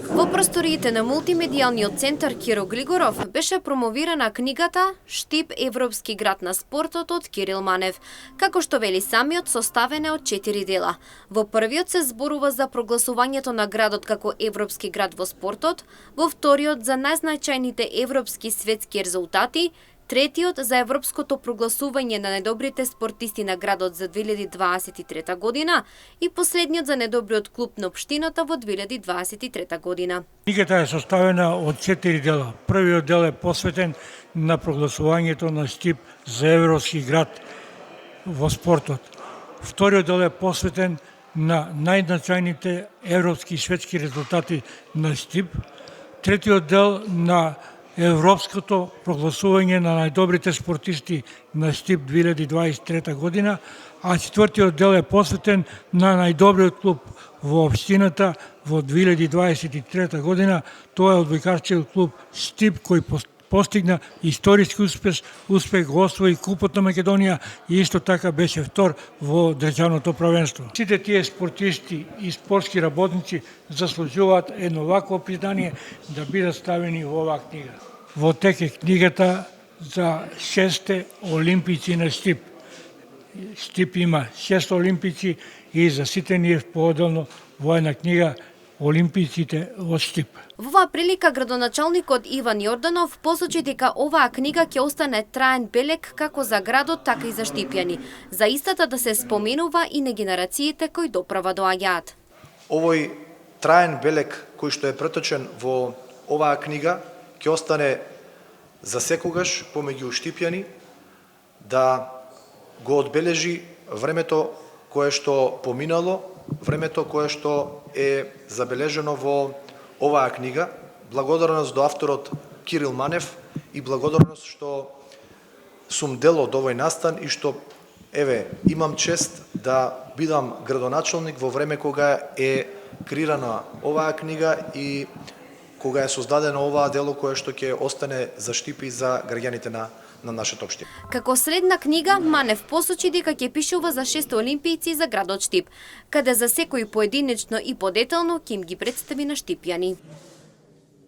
Во просториите на мултимедијалниот центар Киро Глигоров беше промовирана книгата «Штип Европски град на спортот» од Кирил Манев, како што вели самиот, составена од 4 дела. Во првиот се зборува за прогласувањето на градот како европски град во спортот, во вториот за најзначајните европски светски резултати, третиот за европското прогласување на најдобрите спортисти на градот за 2023 година и последниот за најдобриот клуб на општината во 2023 година. Книгата е составена од 4 дела. Првиот дел е посветен на прогласувањето на Штип за европски град во спортот. Вториот дел е посветен на најзначајните европски и светски резултати на Штип. Третиот дел на европското прогласување на најдобрите спортисти на Штип 2023 година, а четвртиот дел е посветен на најдобриот клуб во општината во 2023 година. Тоа е одбојкарскиот клуб Штип кој постигна историски успех го освои Купот на Македонија и исто така беше втор во државното првенство. Сите тие спортисти и спортски работници заслужуваат едно вакво признание да бидат ставени во оваа книга. Во тек е книгата за 6 олимпици на Штип. Штип има 6 олимпици и за сите ние поотделно во една книга олимпиците во Штип. Во оваа прилика градоначалникот Иван Јорданов посочи дека оваа книга ќе остане траен белег како за градот, така и за штипјани. За истата да се споменува и на генерациите кои доправа доаѓаат. Овој траен белег кој што е преточен во оваа книга ќе остане за секогаш помеѓу штипјани, да го одбележи времето кое што поминало, времето кое што е забележено во оваа книга. Благодарност до авторот Кирил Манев и благодарност што сум дел од овој настан и што имам чест да бидам градоначалник во време кога е креирана оваа книга и кога е создадено оваа дело кое што ќе остане за Штип и за граѓаните на нашата општина. Како средна книга, Манев посочи дека ќе пишува за 6 олимпијци за градот Штип, каде за секој поединечно и подетално ќе им ги представи на штипјани.